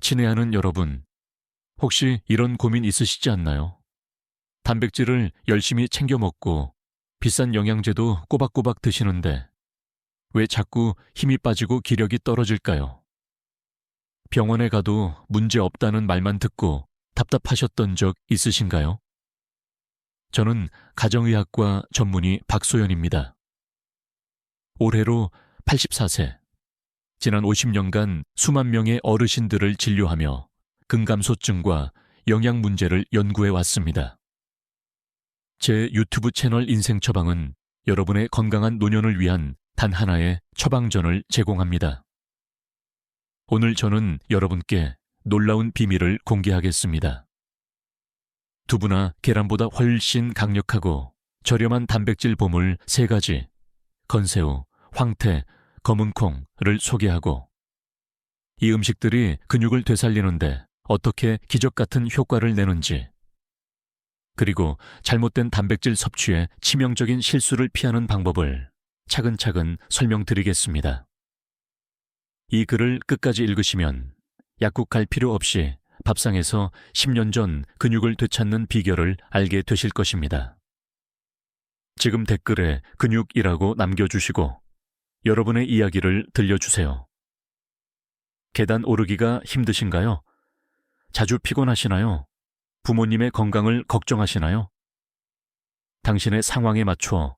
친애하는 여러분, 혹시 이런 고민 있으시지 않나요? 단백질을 열심히 챙겨 먹고 비싼 영양제도 꼬박꼬박 드시는데 왜 자꾸 힘이 빠지고 기력이 떨어질까요? 병원에 가도 문제 없다는 말만 듣고 답답하셨던 적 있으신가요? 저는 가정의학과 전문의 박소연입니다. 올해로 84세, 지난 50년간 수만 명의 어르신들을 진료하며 근감소증과 영양 문제를 연구해 왔습니다. 제 유튜브 채널 인생처방은 여러분의 건강한 노년을 위한 단 하나의 처방전을 제공합니다. 오늘 저는 여러분께 놀라운 비밀을 공개하겠습니다. 두부나 계란보다 훨씬 강력하고 저렴한 단백질 보물 3가지, 건새우, 황태, 검은콩을 소개하고 이 음식들이 근육을 되살리는데 어떻게 기적 같은 효과를 내는지, 그리고 잘못된 단백질 섭취에 치명적인 실수를 피하는 방법을 차근차근 설명드리겠습니다. 이 글을 끝까지 읽으시면 약국 갈 필요 없이 밥상에서 10년 전 근육을 되찾는 비결을 알게 되실 것입니다. 지금 댓글에 근육이라고 남겨주시고 여러분의 이야기를 들려주세요. 계단 오르기가 힘드신가요? 자주 피곤하시나요? 부모님의 건강을 걱정하시나요? 당신의 상황에 맞춰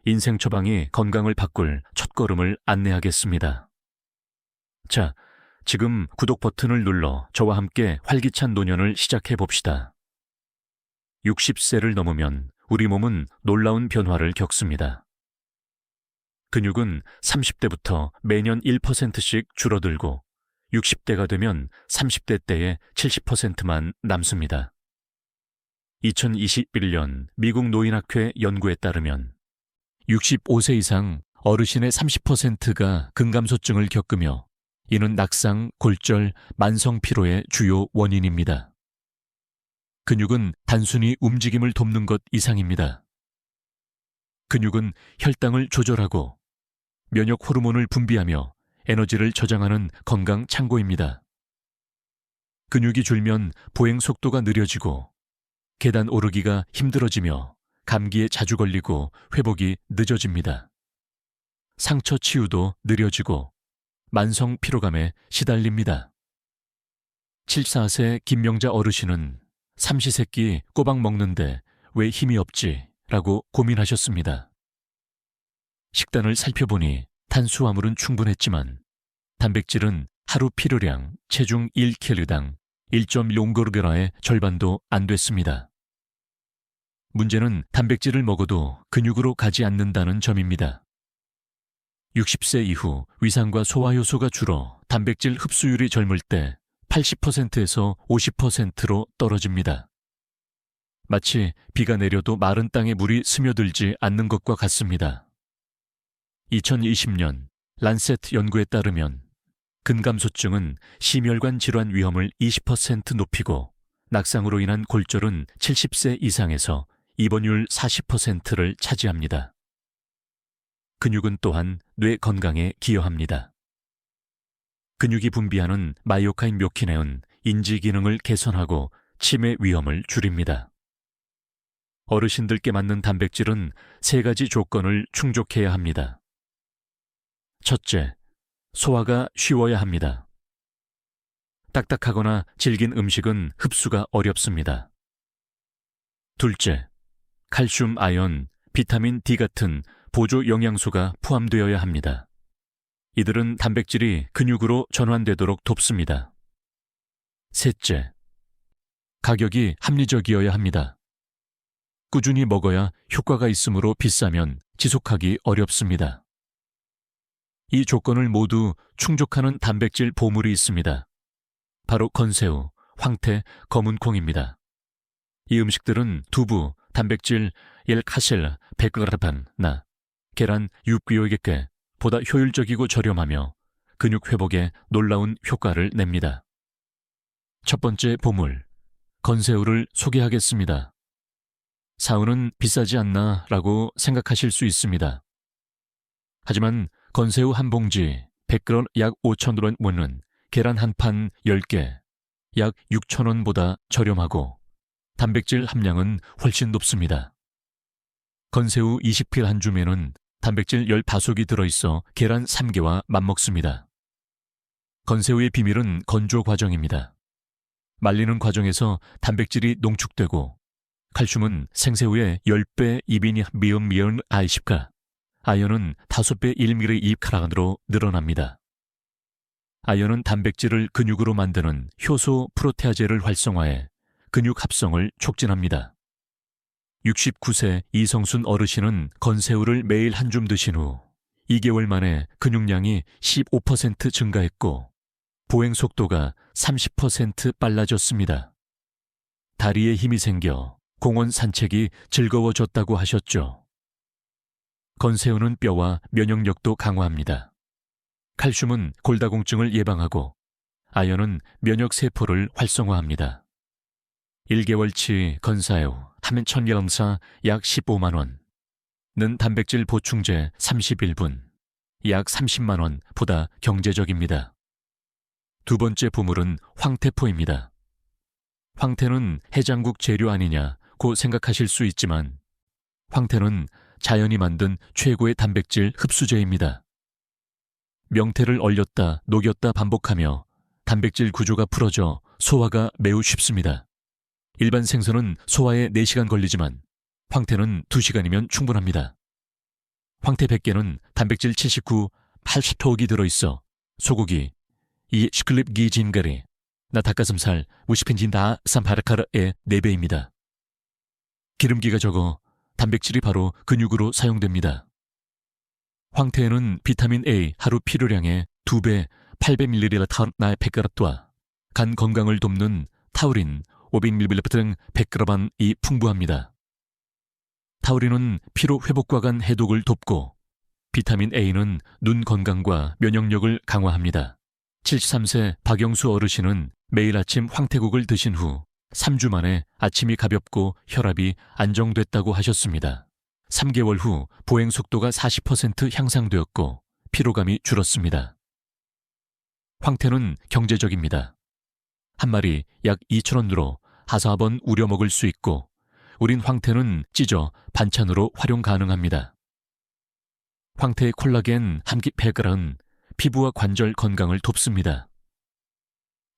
인생 처방이 건강을 바꿀 첫걸음을 안내하겠습니다. 자, 지금 구독 버튼을 눌러 저와 함께 활기찬 노년을 시작해 봅시다. 60세를 넘으면 우리 몸은 놀라운 변화를 겪습니다. 근육은 30대부터 매년 1%씩 줄어들고 60대가 되면 30대 때의 70%만 남습니다. 2021년 미국 노인학회 연구에 따르면 65세 이상 어르신의 30%가 근감소증을 겪으며 이는 낙상, 골절, 만성 피로의 주요 원인입니다. 근육은 단순히 움직임을 돕는 것 이상입니다. 근육은 혈당을 조절하고 면역 호르몬을 분비하며 에너지를 저장하는 건강 창고입니다. 근육이 줄면 보행 속도가 느려지고 계단 오르기가 힘들어지며 감기에 자주 걸리고 회복이 늦어집니다. 상처 치유도 느려지고 만성 피로감에 시달립니다. 74세 김명자 어르신은 삼시세끼 꼬박 먹는데 왜 힘이 없지? 라고 고민하셨습니다. 식단을 살펴보니 탄수화물은 충분했지만 단백질은 하루 필요량 체중 1kg당 1.0g의 절반도 안 됐습니다. 문제는 단백질을 먹어도 근육으로 가지 않는다는 점입니다. 60세 이후 위산과 소화효소가 줄어 단백질 흡수율이 젊을 때 80%에서 50%로 떨어집니다. 마치 비가 내려도 마른 땅에 물이 스며들지 않는 것과 같습니다. 2020년 란셋 연구에 따르면 근감소증은 심혈관 질환 위험을 20% 높이고 낙상으로 인한 골절은 70세 이상에서 입원율 40%를 차지합니다. 근육은 또한 뇌 건강에 기여합니다. 근육이 분비하는 마이오카인 묘키네은 인지 기능을 개선하고 치매 위험을 줄입니다. 어르신들께 맞는 단백질은 3가지 조건을 충족해야 합니다. 첫째, 소화가 쉬워야 합니다. 딱딱하거나 질긴 음식은 흡수가 어렵습니다. 둘째, 칼슘, 아연, 비타민 D 같은 보조 영양소가 포함되어야 합니다. 이들은 단백질이 근육으로 전환되도록 돕습니다. 셋째, 가격이 합리적이어야 합니다. 꾸준히 먹어야 효과가 있으므로 비싸면 지속하기 어렵습니다. 이 조건을 모두 충족하는 단백질 보물이 있습니다. 바로 건새우, 황태, 검은콩입니다. 이 음식들은 두부, 단백질 1카셀 100g나 계란 6개에 보다 효율적이고 저렴하며 근육 회복에 놀라운 효과를 냅니다. 첫 번째 보물, 건새우를 소개하겠습니다. 사우는 비싸지 않나 라고 생각하실 수 있습니다. 하지만 건새우 한 봉지 100g 약 5,000원은 계란 한 판 10개, 약 6,000원보다 저렴하고 단백질 함량은 훨씬 높습니다. 건새우 20필 한 줌에는 단백질 15속이 들어있어 계란 3개와 맞먹습니다. 건새우의 비밀은 건조 과정입니다. 말리는 과정에서 단백질이 농축되고 칼슘은 생새우의 10배 이비니 미음 아이십가, 아연은 5배 1mg 입카라간으로 늘어납니다. 아연은 단백질을 근육으로 만드는 효소 프로테아제를 활성화해 근육 합성을 촉진합니다. 69세 이성순 어르신은 건새우를 매일 한 줌 드신 후 2개월 만에 근육량이 15% 증가했고 보행 속도가 30% 빨라졌습니다. 다리에 힘이 생겨 공원 산책이 즐거워졌다고 하셨죠. 건새우는 뼈와 면역력도 강화합니다. 칼슘은 골다공증을 예방하고 아연은 면역세포를 활성화합니다. 1개월치 건새우 하면 1000g사 약 15만원, 는 단백질 보충제 31분, 약 30만원보다 경제적입니다. 두 번째 보물은 황태포입니다. 황태는 해장국 재료 아니냐고 생각하실 수 있지만 황태는 자연이 만든 최고의 단백질 흡수제입니다. 명태를 얼렸다 녹였다 반복하며 단백질 구조가 풀어져 소화가 매우 쉽습니다. 일반 생선은 소화에 4시간 걸리지만 황태는 2시간이면 충분합니다. 황태 100개는 단백질 79, 80톡이 들어있어 소고기, 이 시클립 기진가리, 나 닭가슴살, 우시펜진다 삼파르카르의 4배입니다. 기름기가 적어 단백질이 바로 근육으로 사용됩니다. 황태에는 비타민 A 하루 필요량의 2배 800ml 나의 100g와 간 건강을 돕는 타우린 500ml 등 100g이 풍부합니다. 타우린은 피로 회복과 간 해독을 돕고 비타민 A는 눈 건강과 면역력을 강화합니다. 73세 박영수 어르신은 매일 아침 황태국을 드신 후 3주 만에 아침이 가볍고 혈압이 안정됐다고 하셨습니다. 3개월 후 보행 속도가 40% 향상되었고 피로감이 줄었습니다. 황태는 경제적입니다. 한 마리 약 2,000원으로 하사번 우려 먹을 수 있고 우린 황태는 찢어 반찬으로 활용 가능합니다. 황태의 콜라겐 함기 100g은 피부와 관절 건강을 돕습니다.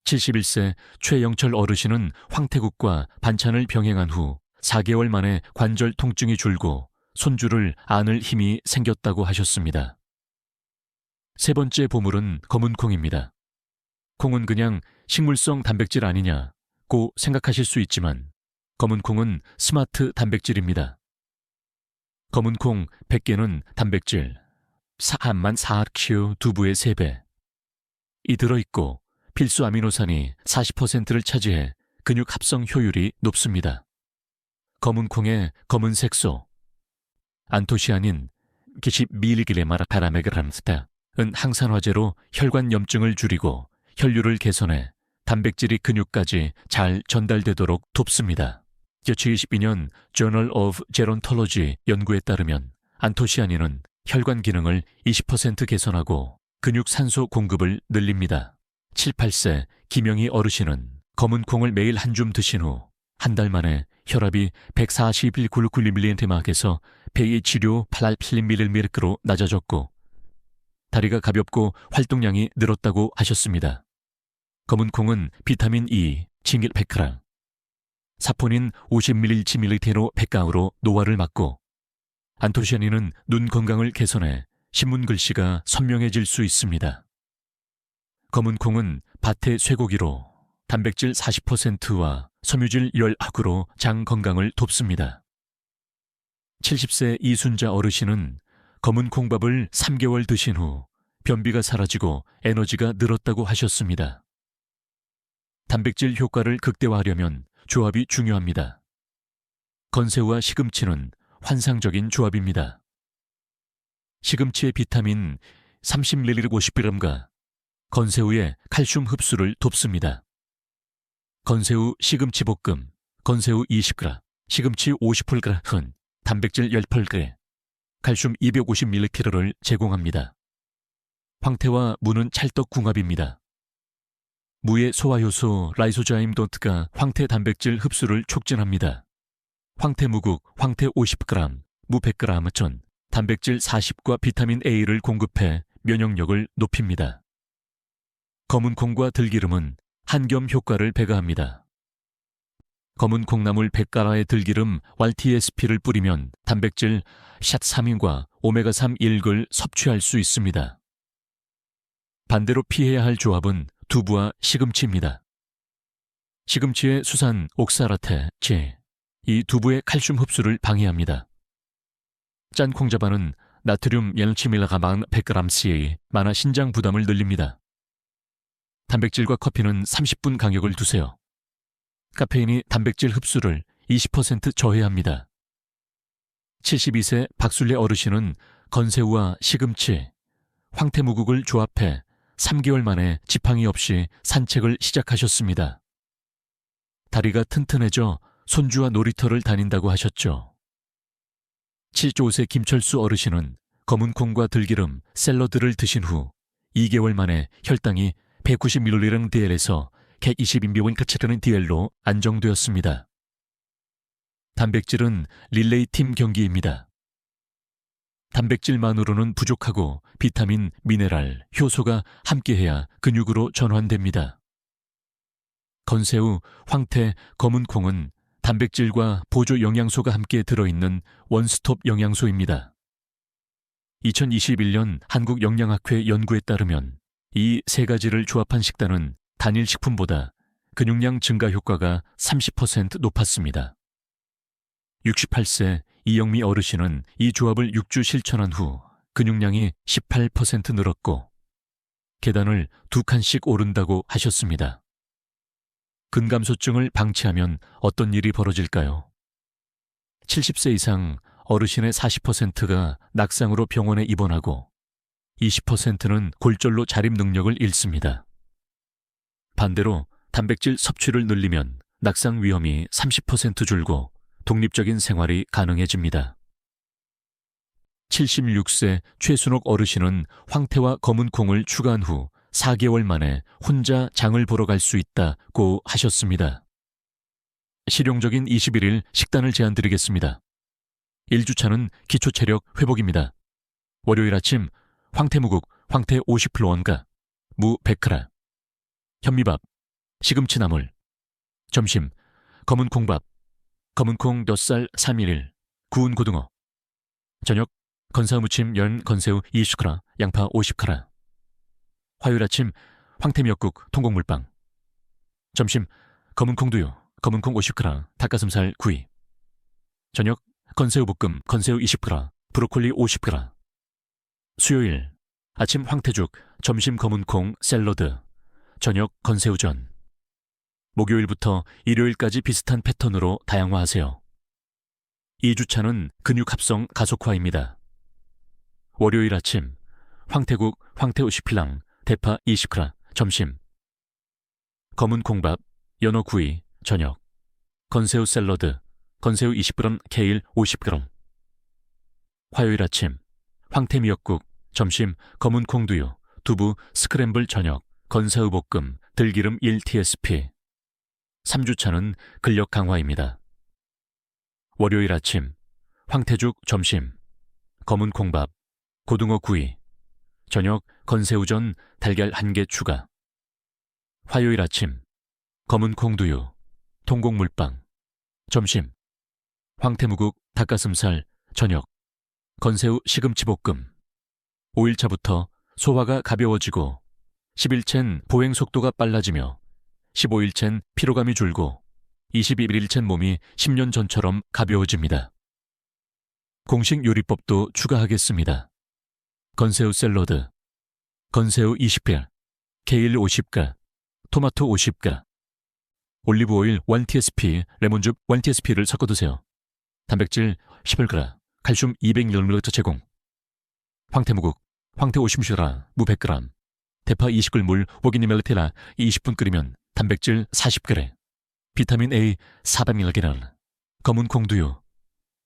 71세 최영철 어르신은 황태국과 반찬을 병행한 후 4개월 만에 관절 통증이 줄고 손줄을 안을 힘이 생겼다고 하셨습니다. 세 번째 보물은 검은콩입니다. 콩은 그냥 식물성 단백질 아니냐고 생각하실 수 있지만 검은콩은 스마트 단백질입니다. 검은콩 100개는 단백질 4만 4q 두부의 3배 이 들어있고 필수 아미노산이 40%를 차지해 근육 합성 효율이 높습니다. 검은콩의 검은 색소 안토시아닌 기시 밀기레마라 파라메그람스타은 항산화제로 혈관 염증을 줄이고 혈류를 개선해 단백질이 근육까지 잘 전달되도록 돕습니다. 2022년 Journal of Gerontology 연구에 따르면 안토시아닌은 혈관 기능을 20% 개선하고 근육 산소 공급을 늘립니다. 7, 8세 김영희 어르신은 검은콩을 매일 한 줌 드신 후 한 달 만에 혈압이 141.9mm에서 폐의治療 8mm로 낮아졌고 다리가 가볍고 활동량이 늘었다고 하셨습니다. 검은콩은 비타민 E, 징길 100g, 사포닌 50mg/ml로 100가우로 노화를 막고 안토시아닌은 눈 건강을 개선해 신문 글씨가 선명해질 수 있습니다. 검은콩은 밭의 쇠고기로 단백질 40%와 섬유질 10%로 장 건강을 돕습니다. 70세 이순자 어르신은 검은콩밥을 3개월 드신 후 변비가 사라지고 에너지가 늘었다고 하셨습니다. 단백질 효과를 극대화하려면 조합이 중요합니다. 건새우와 시금치는 환상적인 조합입니다. 시금치의 비타민 30mg 50g과 건새우의 칼슘 흡수를 돕습니다. 건새우 시금치 볶음, 건새우 20g, 시금치 50g은 단백질 18g, 칼슘 250mg를 제공합니다. 황태와 무는 찰떡궁합입니다. 무의 소화효소 라이소자임 도트가 황태 단백질 흡수를 촉진합니다. 황태 무국, 황태 50g, 무 100g 전, 단백질 40과 비타민 A를 공급해 면역력을 높입니다. 검은 콩과 들기름은 한겸 효과를 배가합니다. 검은 콩나물 100g의 들기름 YTSP를 뿌리면 단백질 샷3인과 오메가3 일글 섭취할 수 있습니다. 반대로 피해야 할 조합은 두부와 시금치입니다. 시금치의 수산 옥사라테, 이 두부의 칼슘 흡수를 방해합니다. 짠 콩자반은 나트륨 옐치밀라가만 100gC의 만화 신장 부담을 늘립니다. 단백질과 커피는 30분 간격을 두세요. 카페인이 단백질 흡수를 20% 저해합니다. 72세 박순례 어르신은 건새우와 시금치, 황태무국을 조합해 3개월 만에 지팡이 없이 산책을 시작하셨습니다. 다리가 튼튼해져 손주와 놀이터를 다닌다고 하셨죠. 75세 김철수 어르신은 검은 콩과 들기름, 샐러드를 드신 후 2개월 만에 혈당이 190mg DL에서 120mg DL로 안정되었습니다. 단백질은 릴레이 팀 경기입니다. 단백질만으로는 부족하고 비타민, 미네랄, 효소가 함께해야 근육으로 전환됩니다. 건새우, 황태, 검은 콩은 단백질과 보조 영양소가 함께 들어있는 원스톱 영양소입니다. 2021년 한국영양학회 연구에 따르면 이 세 가지를 조합한 식단은 단일 식품보다 근육량 증가 효과가 30% 높았습니다. 68세 이영미 어르신은 이 조합을 6주 실천한 후 근육량이 18% 늘었고 계단을 2칸씩 오른다고 하셨습니다. 근감소증을 방치하면 어떤 일이 벌어질까요? 70세 이상 어르신의 40%가 낙상으로 병원에 입원하고 20%는 골절로 자립 능력을 잃습니다. 반대로 단백질 섭취를 늘리면 낙상 위험이 30% 줄고 독립적인 생활이 가능해집니다. 76세 최순옥 어르신은 황태와 검은 콩을 추가한 후 4개월 만에 혼자 장을 보러 갈 수 있다고 하셨습니다. 실용적인 21일 식단을 제안드리겠습니다. 1주차는 기초체력 회복입니다. 월요일 아침 황태무국, 황태 50%원가, 무 100g, 현미밥, 시금치 나물. 점심 검은 콩밥, 검은 콩 몇 살 3일, 구운 고등어. 저녁 건새우 무침 연 건새우 20g, 양파 50g. 화요일 아침 황태미역국 통곡물빵. 점심 검은 콩 두유, 검은 콩 50g, 닭가슴살 구이. 저녁 건새우 볶음, 건새우 20g, 브로콜리 50g. 수요일 아침 황태죽, 점심 검은 콩 샐러드, 저녁 건새우전. 목요일부터 일요일까지 비슷한 패턴으로 다양화하세요. 2주차는 근육 합성 가속화입니다. 월요일 아침 황태국, 황태 50필랑, 대파 20g, 점심 검은 콩밥, 연어 구이, 저녁 건새우 샐러드, 건새우 20g, 케일 50g. 화요일 아침 황태 미역국, 점심 검은 콩 두유, 두부 스크램블, 저녁 건새우 볶음, 들기름 1TSP. 3주차는 근력 강화입니다. 월요일 아침 황태죽, 점심 검은 콩밥, 고등어 구이, 저녁 건새우전, 달걀 1개 추가. 화요일 아침 검은 콩 두유, 통곡물빵. 점심 황태무국, 닭가슴살, 저녁 건새우 시금치 볶음. 5일차부터 소화가 가벼워지고 10일챈 보행 속도가 빨라지며 15일챈 피로감이 줄고 21일챈 몸이 10년 전처럼 가벼워집니다. 공식 요리법도 추가하겠습니다. 건새우 샐러드, 건새우 20개, 케일 50가, 토마토 50가, 올리브오일 1TSP, 레몬즙 1TSP를 섞어 드세요. 단백질 11g, 칼슘 200ml 제공. 황태무국, 황태 50g, 무 100g, 대파 20g물, 워기니멜테라 20분 끓이면 단백질 40g, 비타민 A 400mg, 검은 콩 두유,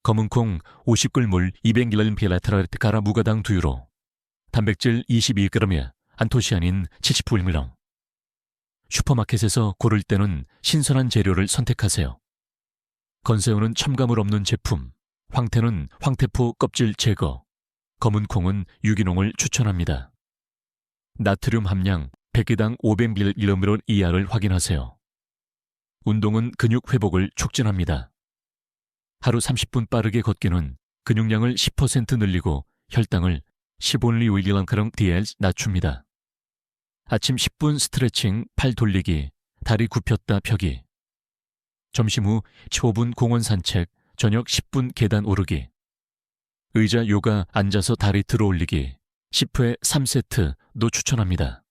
검은 콩 50g물 200ml 가라 무가당 두유로 단백질 22g에 안토시아닌 79mg. 슈퍼마켓에서 고를 때는 신선한 재료를 선택하세요. 건새우는 첨가물 없는 제품, 황태는 황태포 껍질 제거, 검은 콩은 유기농을 추천합니다. 나트륨 함량 100개당 500mg 이하를 확인하세요. 운동은 근육 회복을 촉진합니다. 하루 30분 빠르게 걷기는 근육량을 10% 늘리고 혈당을 15mg/dl 낮춥니다. 아침 10분 스트레칭, 팔 돌리기, 다리 굽혔다 펴기. 점심 후 15분 공원 산책, 저녁 10분 계단 오르기. 의자 요가 앉아서 다리 들어 올리기 10회 3세트도 추천합니다.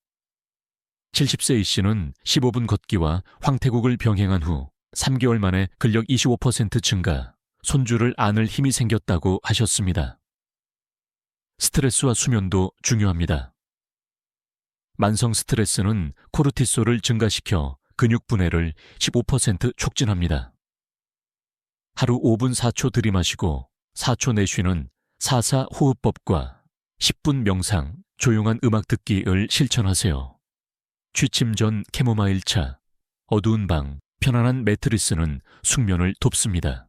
70세 A씨는 15분 걷기와 황태국을 병행한 후 3개월 만에 근력 25% 증가, 손주를 안을 힘이 생겼다고 하셨습니다. 스트레스와 수면도 중요합니다. 만성 스트레스는 코르티솔을 증가시켜 근육 분해를 15% 촉진합니다. 하루 5분 4초 들이마시고 4초 내쉬는 4-4 호흡법과 10분 명상, 조용한 음악 듣기를 실천하세요. 취침 전 캐모마일 차, 어두운 방, 편안한 매트리스는 숙면을 돕습니다.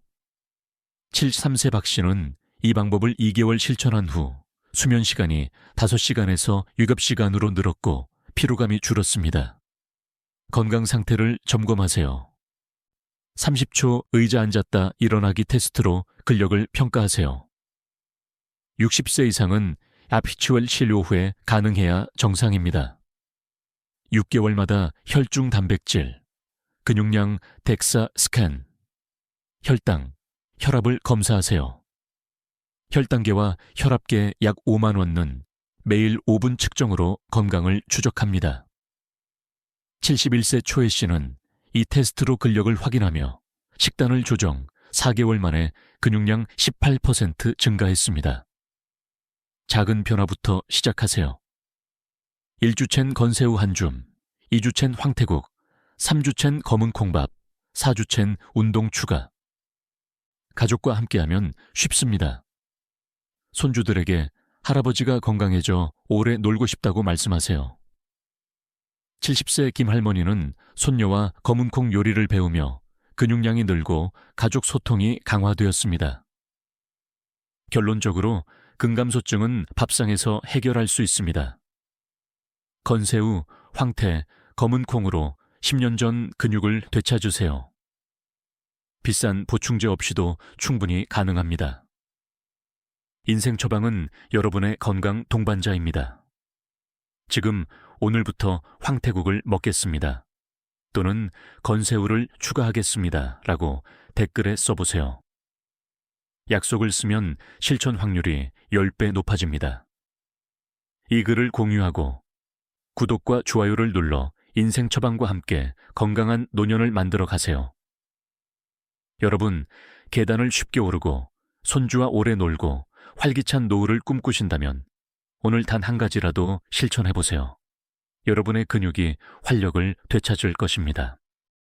73세 박 씨는 이 방법을 2개월 실천한 후 수면 시간이 5시간에서 6시간으로 늘었고 피로감이 줄었습니다. 건강 상태를 점검하세요. 30초 의자 앉았다 일어나기 테스트로 근력을 평가하세요. 60세 이상은 아피추얼 치료 후에 가능해야 정상입니다. 6개월마다 혈중 단백질, 근육량 덱사 스캔, 혈당, 혈압을 검사하세요. 혈당계와 혈압계 약 5만 원은 매일 5분 측정으로 건강을 추적합니다. 71세 초혜 씨는 이 테스트로 근력을 확인하며 식단을 조정 4개월 만에 근육량 18% 증가했습니다. 작은 변화부터 시작하세요. 1주챈 건새우 한 줌, 2주챈 황태국, 3주챈 검은 콩밥, 4주챈 운동 추가. 가족과 함께하면 쉽습니다. 손주들에게 할아버지가 건강해져 오래 놀고 싶다고 말씀하세요. 70세 김할머니는 손녀와 검은콩 요리를 배우며 근육량이 늘고 가족 소통이 강화되었습니다. 결론적으로 근감소증은 밥상에서 해결할 수 있습니다. 건새우, 황태, 검은콩으로 10년 전 근육을 되찾으세요. 비싼 보충제 없이도 충분히 가능합니다. 인생 처방은 여러분의 건강 동반자입니다. 지금 오늘부터 황태국을 먹겠습니다. 또는 건새우를 추가하겠습니다. 라고 댓글에 써보세요. 약속을 쓰면 실천 확률이 10배 높아집니다. 이 글을 공유하고 구독과 좋아요를 눌러 인생 처방과 함께 건강한 노년을 만들어 가세요. 여러분, 계단을 쉽게 오르고 손주와 오래 놀고 활기찬 노후를 꿈꾸신다면 오늘 단 한 가지라도 실천해보세요. 여러분의 근육이 활력을 되찾을 것입니다.